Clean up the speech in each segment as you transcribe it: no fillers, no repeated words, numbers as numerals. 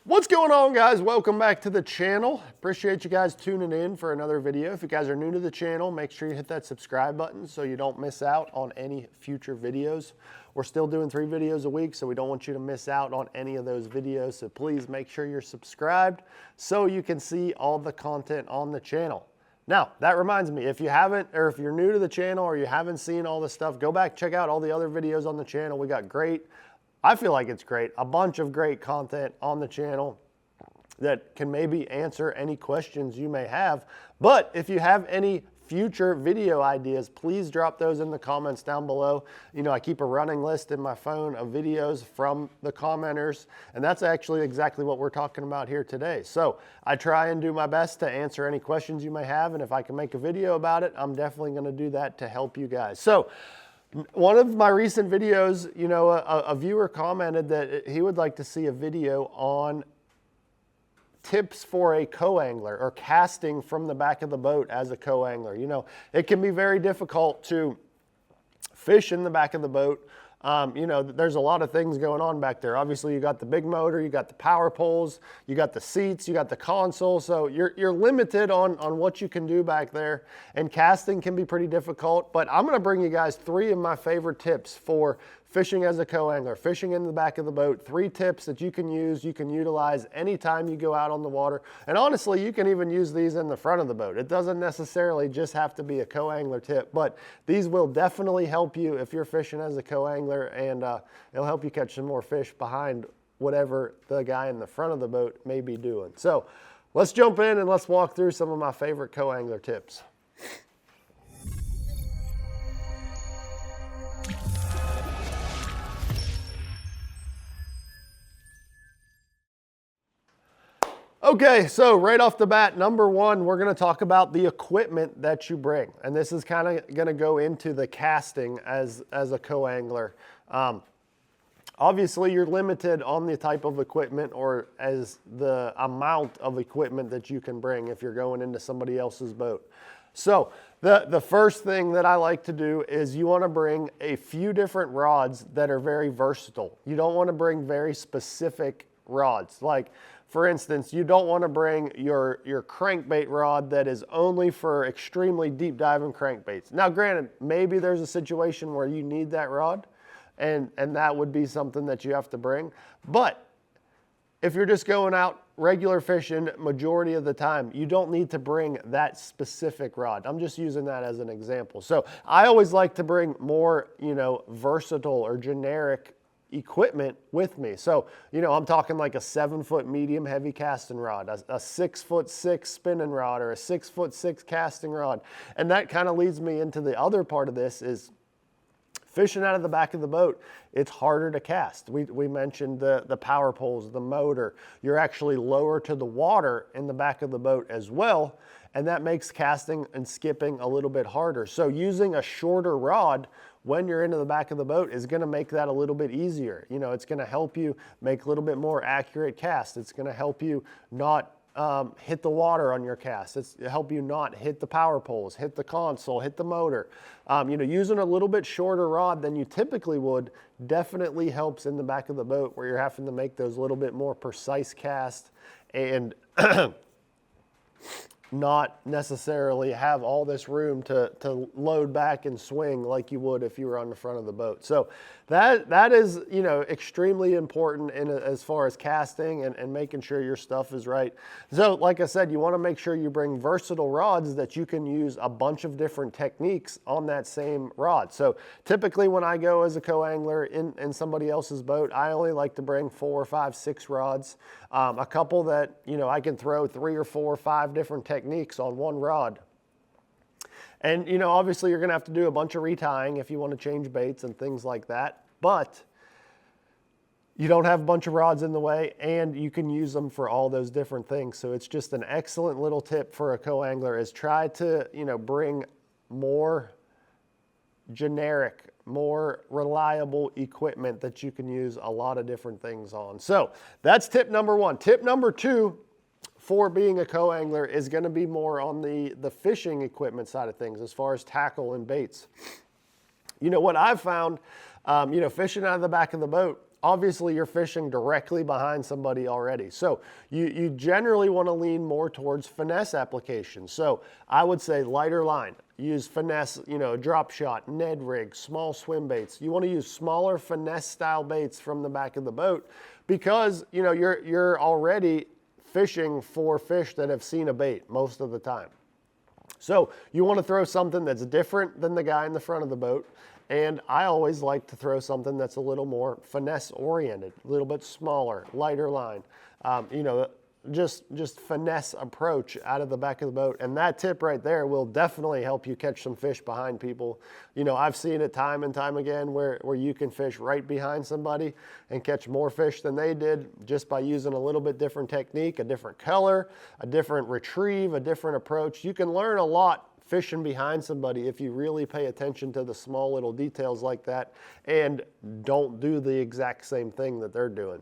What's going on, guys? Welcome back to the channel. Appreciate you guys tuning in for another video. If you guys are new to the channel, make sure you hit that subscribe button so you don't miss out on any future videos. We're still doing 3 videos a week, so we don't want you to miss out on any of those videos. So please make sure you're subscribed so you can see all the content on the channel. Now, that reminds me, if you haven't, or if you're new to the channel or you haven't seen all this stuff, go back, check out all the other videos on the channel. We got I feel like it's great, a bunch of great content on the channel that can maybe answer any questions you may have. But if you have any future video ideas, please drop those in the comments down below. You know, I keep a running list in my phone of videos from the commenters, and that's actually exactly what we're talking about here today. So I try and do my best to answer any questions you may have, and if I can make a video about it, I'm definitely gonna do that to help you guys. So one of my recent videos, you know, a viewer commented that he would like to see a video on tips for a co-angler or casting from the back of the boat as a co-angler. You know, it can be very difficult to fish in the back of the boat. You know, there's a lot of things going on back there. Obviously, you got the big motor, you got the power poles, you got the seats, you got the console. So you're limited on what you can do back there. And casting can be pretty difficult. But I'm going to bring you guys 3 of my favorite tips for fishing as a co-angler, fishing in the back of the boat. 3 tips that you can use, you can utilize anytime you go out on the water. And honestly, you can even use these in the front of the boat. It doesn't necessarily just have to be a co-angler tip, but these will definitely help you if you're fishing as a co-angler, and it'll help you catch some more fish behind whatever the guy in the front of the boat may be doing. So let's jump in and let's walk through some of my favorite co-angler tips. Okay, so right off the bat, number 1, we're going to talk about the equipment that you bring. And this is kind of going to go into the casting as a co-angler. Obviously, you're limited on the type of equipment or as the amount of equipment that you can bring if you're going into somebody else's boat. So the first thing that I like to do is you want to bring a few different rods that are very versatile. You don't want to bring very specific rods. Like, for instance, you don't want to bring your crankbait rod that is only for extremely deep diving crankbaits. Now, granted, maybe there's a situation where you need that rod, and that would be something that you have to bring. But if you're just going out regular fishing majority of the time, you don't need to bring that specific rod. I'm just using that as an example. So I always like to bring more, you know, versatile or generic equipment with me. So, you know, I'm talking like a 7-foot medium heavy casting rod, a 6'6" spinning rod, or a 6'6" casting rod. And that kind of leads me into the other part of this is fishing out of the back of the boat. It's harder to cast. We mentioned the power poles, the motor. You're actually lower to the water in the back of the boat as well. And that makes casting and skipping a little bit harder. So using a shorter rod when you're into the back of the boat is going to make that a little bit easier. You know, it's going to help you make a little bit more accurate cast. It's going to help you not hit the water on your cast. It's help you not hit the power poles, hit the console, hit the motor. You know, using a little bit shorter rod than you typically would definitely helps in the back of the boat where you're having to make those little bit more precise casts and not necessarily have all this room to load back and swing like you would if you were on the front of the boat. So that is, you know, extremely important as far as casting and making sure your stuff is right. So like I said, you want to make sure you bring versatile rods that you can use a bunch of different techniques on that same rod. So typically when I go as a co-angler in somebody else's boat, I only like to bring 4, 5, 6 rods. A couple that, you know, I can throw 3 or 4 or 5 different techniques on one rod. And, you know, obviously you're going to have to do a bunch of retying if you want to change baits and things like that. But you don't have a bunch of rods in the way, and you can use them for all those different things. So it's just an excellent little tip for a co-angler is try to, you know, bring more generic, more reliable equipment that you can use a lot of different things on. So that's tip number 1. Tip number 2 for being a co-angler is going to be more on the fishing equipment side of things as far as tackle and baits. You know, what I've found, you know, fishing out of the back of the boat, obviously you're fishing directly behind somebody already. So you generally want to lean more towards finesse applications. So I would say lighter line, use finesse, you know, drop shot, Ned rig, small swim baits. You want to use smaller finesse style baits from the back of the boat because, you know, you're already fishing for fish that have seen a bait most of the time. So you want to throw something that's different than the guy in the front of the boat. And I always like to throw something that's a little more finesse oriented, a little bit smaller, lighter line, you know, just finesse approach out of the back of the boat. And that tip right there will definitely help you catch some fish behind people. You know, I've seen it time and time again where you can fish right behind somebody and catch more fish than they did just by using a little bit different technique, a different color, a different retrieve, a different approach. You can learn a lot fishing behind somebody if you really pay attention to the small little details like that and don't do the exact same thing that they're doing.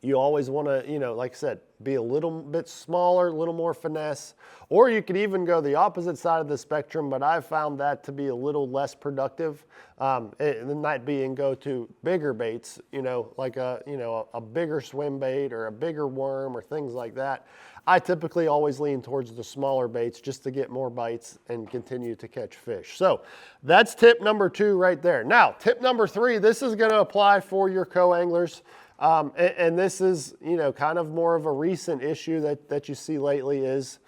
You always want to, you know, like I said, be a little bit smaller, a little more finesse, or you could even go the opposite side of the spectrum, but I've found that to be a little less productive. And that being go to bigger baits, you know, like a bigger swim bait or a bigger worm or things like that. I typically always lean towards the smaller baits just to get more bites and continue to catch fish. So that's tip number 2 right there. Now, tip number 3, this is going to apply for your co-anglers. And this is, you know, kind of more of a recent issue that you see lately is,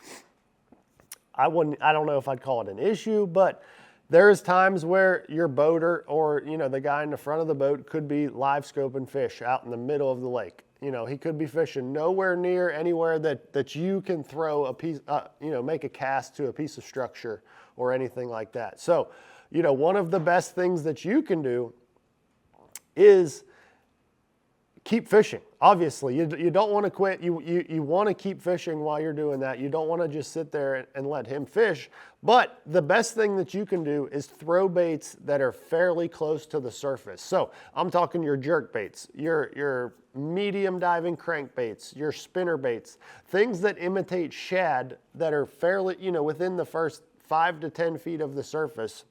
I don't know if I'd call it an issue, but there's times where your boater or, you know, the guy in the front of the boat could be live scoping fish out in the middle of the lake. You know, he could be fishing nowhere near anywhere that you can throw a piece, you know, make a cast to a piece of structure or anything like that. So, you know, one of the best things that you can do is keep fishing. Obviously, you don't want to quit. You want to keep fishing while you're doing that. You don't want to just sit there and let him fish. But the best thing that you can do is throw baits that are fairly close to the surface. So I'm talking your jerk baits, your medium diving crankbaits, your spinner baits, things that imitate shad that are fairly, you know, within the first 5 to 10 feet of the surface.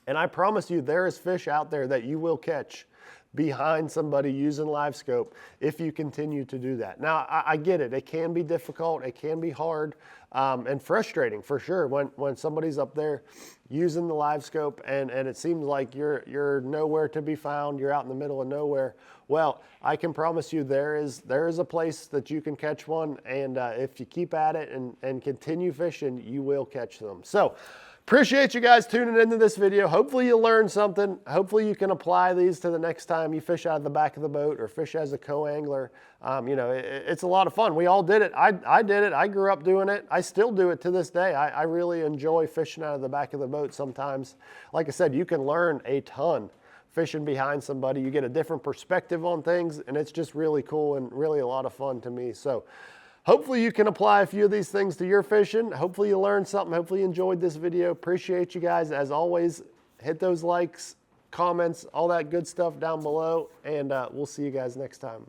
And I promise you, there is fish out there that you will catch behind somebody using live scope if you continue to do that. Now, I get it. It can be difficult. It can be hard and frustrating for sure when somebody's up there using the live scope and it seems like you're nowhere to be found. You're out in the middle of nowhere. Well, I can promise you there is a place that you can catch one, and if you keep at it and continue fishing, you will catch them. So, appreciate you guys tuning into this video. Hopefully you learned something. Hopefully you can apply these to the next time you fish out of the back of the boat or fish as a co-angler. You know, it's a lot of fun. We all did it. I did it. I grew up doing it. I still do it to this day. I really enjoy fishing out of the back of the boat sometimes. Like I said, you can learn a ton fishing behind somebody. You get a different perspective on things, and it's just really cool and really a lot of fun to me. So hopefully you can apply a few of these things to your fishing. Hopefully you learned something. Hopefully you enjoyed this video. Appreciate you guys. As always, hit those likes, comments, all that good stuff down below, and we'll see you guys next time.